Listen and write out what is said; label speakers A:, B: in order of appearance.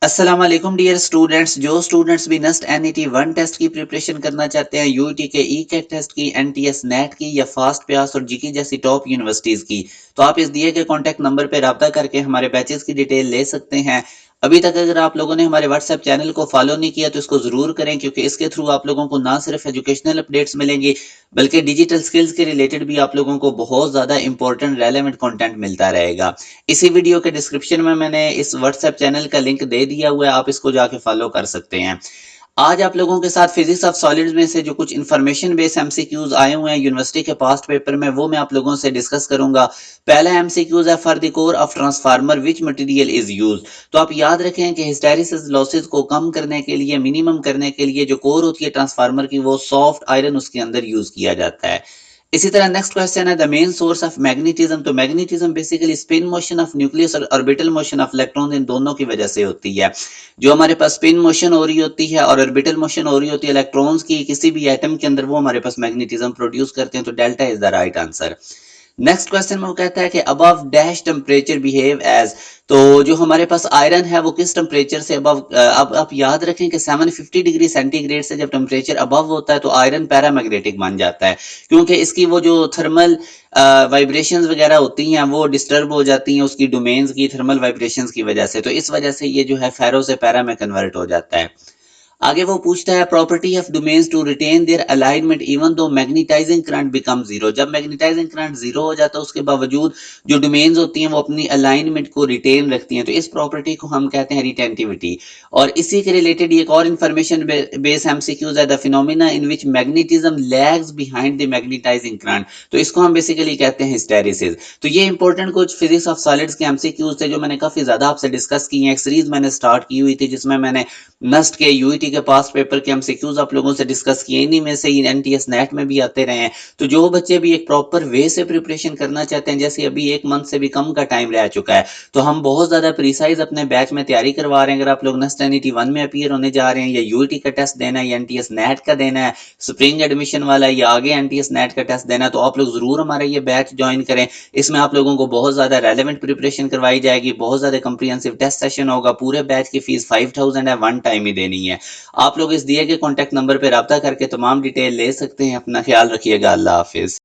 A: अस्सलाम वालेकुम dear students. जो स्टूडेंट्स भी नेस्ट एनईटी वन टेस्ट की प्रिपरेशन करना चाहते हैं, यूईटी के ई कैट टेस्ट की, एनटीएस नेट की या फास्ट प्यास और जीके जैसी टॉप यूनिवर्सिटीज की, तो आप इस दिए गए कॉन्टैक्ट नंबर पर राब्ता करके हमारे बैचेस की डिटेल ले सकते हैं। अभी तक अगर आप लोगों ने हमारे व्हाट्सएप चैनल को फॉलो नहीं किया तो इसको जरूर करें, क्योंकि इसके थ्रू आप लोगों को ना सिर्फ एजुकेशनल अपडेट्स मिलेंगी बल्कि डिजिटल स्किल्स के रिलेटेड भी आप लोगों को बहुत ज्यादा इंपॉर्टेंट रेलेवेंट कंटेंट मिलता रहेगा। इसी वीडियो के डिस्क्रिप्शन में मैंने इस व्हाट्सएप चैनल का लिंक दे दिया हुआ है, आप इसको जाके फॉलो कर सकते हैं। आज आप लोगों के साथ फिजिक्स ऑफ सॉलिड्स में से जो कुछ इंफॉर्मेशन बेस्ड एमसीक्यूज आए हुए हैं यूनिवर्सिटी के पास्ट पेपर में, वो मैं आप लोगों से डिस्कस करूंगा। पहला एमसीक्यूज है, for the core of transformer which material is use. तो आप याद रखें कि हिस्टैरिसीस लॉसेस को कम करने के लिए, मिनिमम करने के लिए जो कोर होती है ट्रांसफार्मर की, वो सॉफ्ट आयरन उसके अंदर यूज किया जाता है। इसी तरह नेक्स्ट क्वेश्चन है, the main source of magnetism. तो magnetism basically spin motion of nucleus और ऑर्बिटल मोशन ऑफ इलेक्ट्रॉन, इन दोनों की वजह से होती है। जो हमारे पास स्पिन मोशन हो रही होती है और ऑर्बिटल मोशन हो रही होती है इलेक्ट्रॉन्स की किसी भी एटम के अंदर, वो हमारे पास मैग्नेटिज्म प्रोड्यूस करते हैं। तो delta is the right answer. Next question में वो कहता है कि above dash temperature behave as. तो जो हमारे पास आयरन है वो किस टेम्परेचर से अबव, अब आप याद रखें कि 750 डिग्री सेंटीग्रेड से जब टेम्परेचर अबव होता है तो आयरन पैरामैग्नेटिक बन जाता है, क्योंकि इसकी वो जो थर्मल वाइब्रेशंस वगैरह होती हैं वो डिस्टर्ब हो जाती हैं उसकी डोमेन्स की थर्मल वाइब्रेशंस की वजह से। तो इस वजह से ये जो है फेरो से पैरा में कन्वर्ट हो जाता है। आगे वो पूछता है, property of domains to retain their alignment even though magnetising current become zero. जब मैग्नेटाइजिंग करंट जीरो हो जाता है उसके बावजूद जो डोमेन्स होती हैं वो अपनी अलाइनमेंट को रिटेन रखती हैं। तो इस प्रॉपर्टी को हम कहते हैं रिटेंटिविटी। और इसी के रिलेटेड एक और इंफॉर्मेशन बेस एमसीक्यूज है, the phenomena in which magnetism lags behind the magnetising current. तो इसको हम बेसिकली कहते हैं हिस्टेरिसिस। तो ये इंपॉर्टेंट कुछ फिजिक्स ऑफ सॉलिड्स के एमसीक्यूज थे जो मैंने काफी ज्यादा आपसे डिस्कस किए हैं। एक सीरीज मैंने स्टार्ट की हुई थी जिसमें मैंने नस्ट के यूईटी के पास पेपर के एमसीक्यूज आप लोगों से डिस्कस किए, इन्हीं में से एनटीएस नेट में भी आते रहे हैं। तो जो बच्चे भी एक प्रॉपर वे से प्रिपरेशन करना चाहते हैं, जैसे अभी एक मंथ से भी कम का टाइम रह चुका है, तो हम बहुत ज्यादा प्रिसाइज अपने बैच में तैयारी करवा रहे हैं। अगर आप लोग नस्ट एनईटी वन में अपीयर होने जा रहे हैं या यूईटी का टेस्ट देना है या एनटीएस नेट का देना है, स्प्रिंग एडमिशन वाला या आगे एनटीएस नेट का टेस्ट देना है, तो आप लोग जरूर हमारा ये बैच ज्वाइन करें। इसमें आप लोगों को बहुत ज्यादा रेलेवेंट प्रिपरेशन करवाई जाएगी, बहुत ज्यादा कंप्रीहेंसिव टेस्ट सेशन होगा। पूरे बैच की फीस 5000 है, वन टाइम ही देनी है। आप लोग इस दिए गए कॉन्टैक्ट नंबर पर राब्ता करके तमाम डिटेल ले सकते हैं। अपना ख्याल रखिएगा। अल्लाह हाफिज।